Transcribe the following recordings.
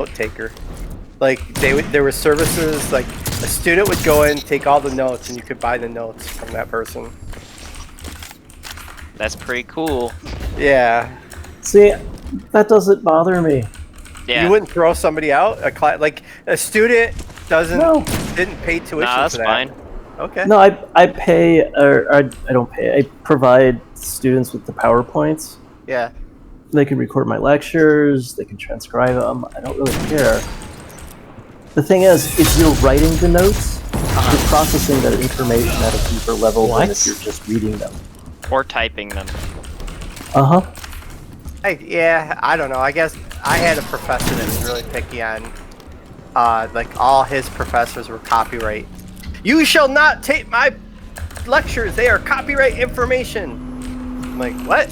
note taker. Like there were services like a student would go in, take all the notes, and you could buy the notes from that person. That's pretty cool. Yeah. See, that doesn't bother me. Yeah. You wouldn't throw somebody out? Like a student didn't pay tuition Nah, that's for that. fine. Okay. No, I pay, or I don't pay. I provide students with the PowerPoints. Yeah. They can record my lectures. They can transcribe them. I don't really care. The thing is, if you're writing the notes, you're processing that information at a deeper level than if you're just reading them. Or typing them. Uh-huh. Yeah, I don't know. I guess I had a professor that was really picky on, like all his professors were copyright. You shall not take my lectures. They are copyright information. I'm like, what?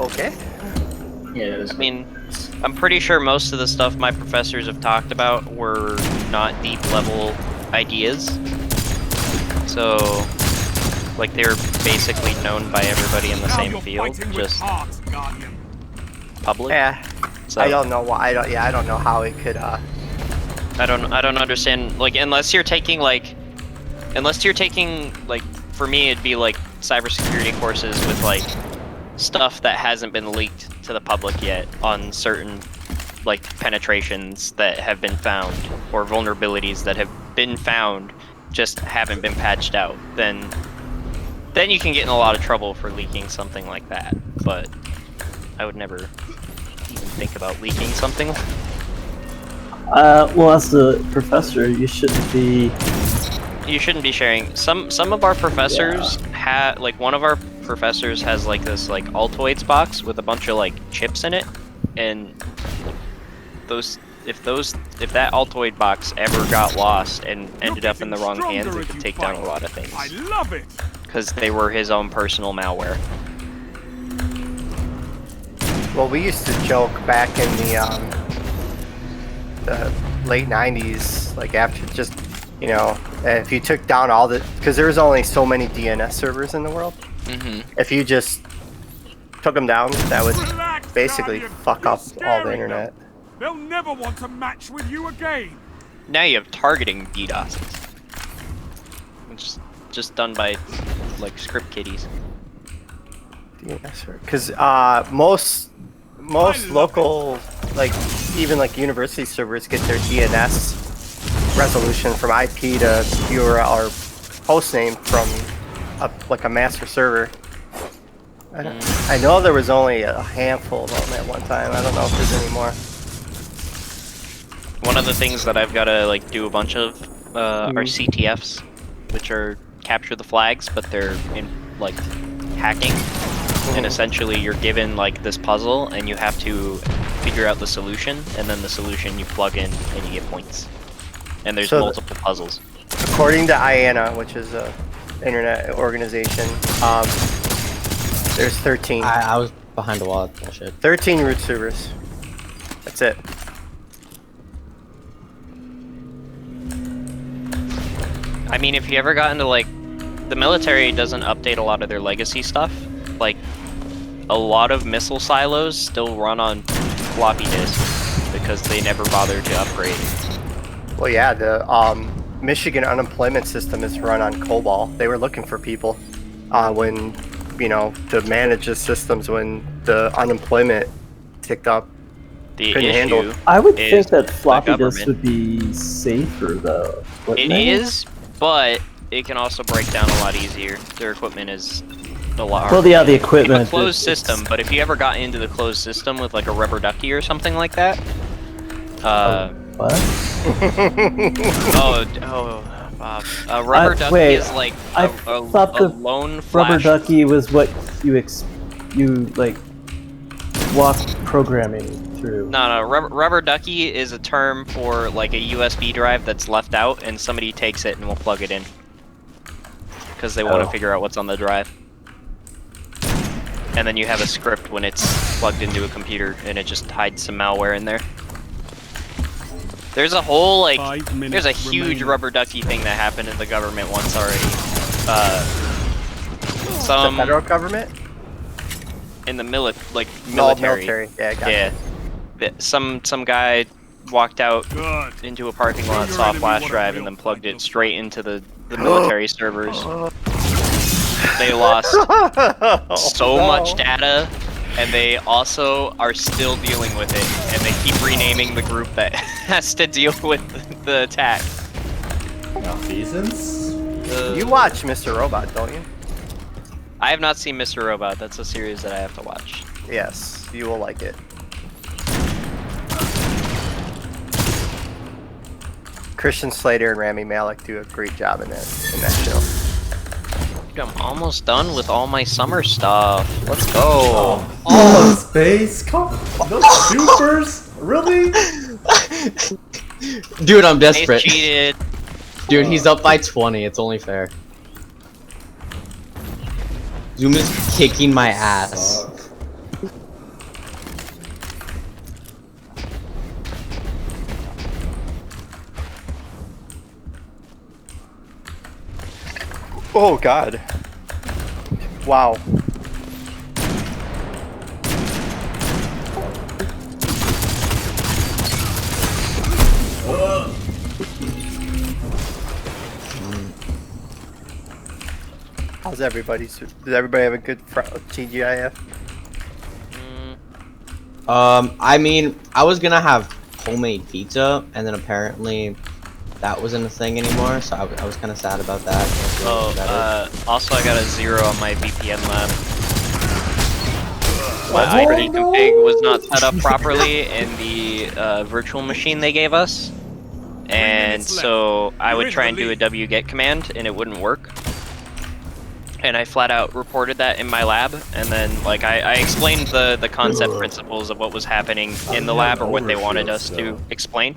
Okay. Yeah, I mean, I'm pretty sure most of the stuff my professors have talked about were not deep level ideas. So, like, they're basically known by everybody in the same field, just public. Yeah. So, I don't know why. I don't know how it could. I don't understand. Like, unless you're taking like, for me it'd be like cybersecurity courses with like stuff that hasn't been leaked to the public yet on certain like penetrations that have been found or vulnerabilities that have been found just haven't been patched out. Then you can get in a lot of trouble for leaking something like that. But I would never even think about leaking something. Well, as the professor, you shouldn't be... You shouldn't be sharing. Some of our professors have, like, one of our professors has like this like Altoids box with a bunch of like chips in it, and if that Altoid box ever got lost and ended up in the wrong hands, it could take down a lot of things. I love it. Because they were his own personal malware. Well, we used to joke back in the late 90s, like after just, you know, if you took down all the, because there's only so many DNS servers in the world. If you just took them down, that would basically fuck up all the internet. They'll never want to match with you again. Now you have targeting DDoSes. It's just done by like script kiddies. DNS, because most local, like even like university servers get their DNS resolution from IP to URL or hostname from like a master server. I know there was only a handful of them at one time. I don't know if there's any more. One of the things that I've got to like do a bunch of are CTFs, which are capture the flags, but they're in like hacking. And essentially you're given like this puzzle and you have to figure out the solution, and then the solution you plug in and you get points. And there's multiple puzzles. According to IANA, which is a internet organization, there's 13. I was behind the wall. Bullshit. 13 root servers. That's it. I mean, if you ever got into like, the military doesn't update a lot of their legacy stuff. Like, a lot of missile silos still run on floppy disks because they never bothered to upgrade. Well, yeah, the Michigan unemployment system is run on COBOL. They were looking for people when, you know, to manage the systems when the unemployment ticked up. I would think that floppy disks would be safer, though. It is, but it can also break down a lot easier. Their equipment is a lot. Well, yeah, the equipment. It's a closed system, but if you ever got into the closed system with like a rubber ducky or something like that, what? a rubber ducky is like I thought the lone flash. Rubber ducky was what you like walked programming through. No, rubber ducky is a term for like a USB drive that's left out, and somebody takes it and will plug it in because they want to figure out what's on the drive. And then you have a script when it's plugged into a computer, and it just hides some malware in there. There's a whole, like, there's a huge rubber ducky thing that happened in the government once already. The federal government? In the military. Yeah, gotcha. some guy walked out Good. into a parking lot, Show saw a your flash enemy what a drive, real and then plugged fight it looks straight into the military servers. They lost so much data, and they also are still dealing with it, and they keep renaming the group that has to deal with the attack. Malfeasance? You watch Mr. Robot, don't you? I have not seen Mr. Robot. That's a series that I have to watch. Yes, you will like it. Christian Slater and Rami Malek do a great job in that show. Dude, I'm almost done with all my summer stuff. Let's go. Oh, space? Come on. Those supers? Really? Dude, I'm Ace desperate. cheated. Dude, he's up by 20. It's only fair. Zoom is kicking my ass. Suck. Oh God! Wow. How's everybody? Does everybody have a good TGIF? I mean, I was gonna have homemade pizza, and then apparently that wasn't a thing anymore, so I was kind of sad about that. Also I got a 0 on my VPN lab. My Oh, IP no. config was not set up properly in the virtual machine they gave us, and so I would try and do a wget command, and it wouldn't work. And I flat out reported that in my lab, and then like I explained the concept principles of what was happening in the lab or what they wanted us to explain.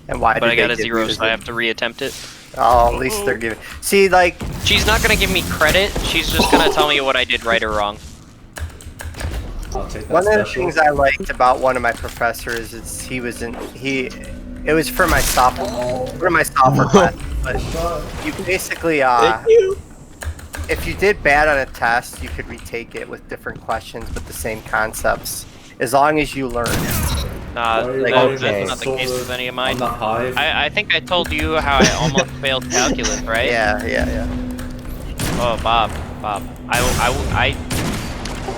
And why? But did I got they a give 0, you so I have to reattempt it. Oh, at least they're giving. See, like She's not gonna give me credit. She's just gonna tell me what I did right or wrong. I'll take that one of the special. things I liked about one of my professors is it was for my software class, but you basically if you did bad on a test, you could retake it with different questions but the same concepts, as long as you learn. Nah, Why- that's okay. not the case with any of mine. On the hive. I think I told you how I almost failed calculus, right? Yeah. Oh, Bob.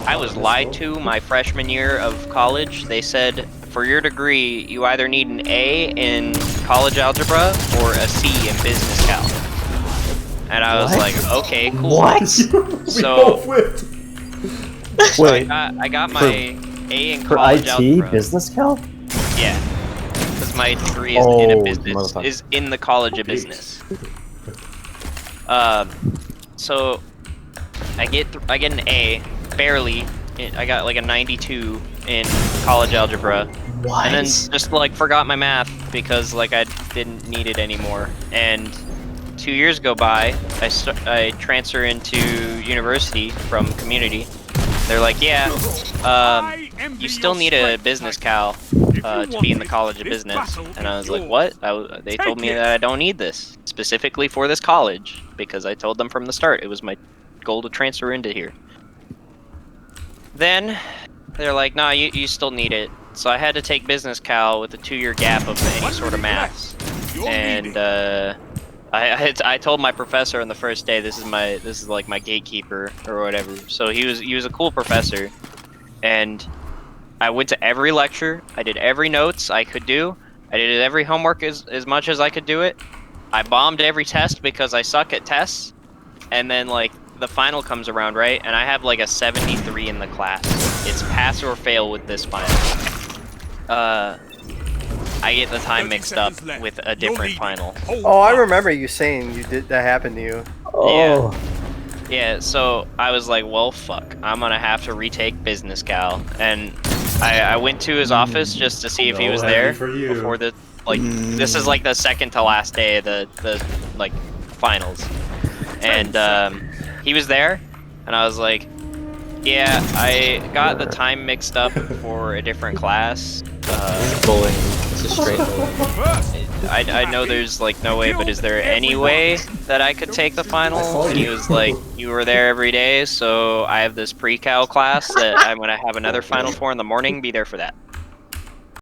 I was lied to my freshman year of college. They said, for your degree, you either need an A in college algebra or a C in business cal. And I was What? like, okay, cool. What? We So- both whipped. So Wait, I got my A in for college IT algebra. business cal? Yeah. Because my degree is in a Oh, business, motherfucker. is in the college of business. So I get an A, barely. I got like a 92 in college algebra, What? and then just like forgot my math because like I didn't need it anymore. And 2 years go by, I transfer into university from community. They're like, yeah, you still need a business cal to be in the college of business. And I was like, what? They told me that I don't need this specifically for this college because I told them from the start it was my goal to transfer into here. Then they're like, nah, you still need it. So I had to take business cal with a 2-year gap of any sort of maths. And I told my professor on the first day, this is like my gatekeeper or whatever. So he was a cool professor, and I went to every lecture. I did every notes I could do. I did every homework as much as I could do it. I bombed every test because I suck at tests. And then like the final comes around, right? And I have like a 73 in the class. It's pass or fail with this final. I get the time mixed up with a different final. Oh, I remember you saying that happened to you. Oh, Yeah, so I was like, well, fuck. I'm gonna have to retake business cal. And I went to his office just to see if he No was heavy there for you. before the, like, this is like the second to last day of the like, finals. And he was there, and I was like, yeah, I got the time mixed up for a different class. Bullying. This is straight bullying. First, I know there's like no way, but is there any way that I could take the final? And he was like, you were there every day, so I have this pre-cal class that I'm gonna have another final for in the morning. Be there for that.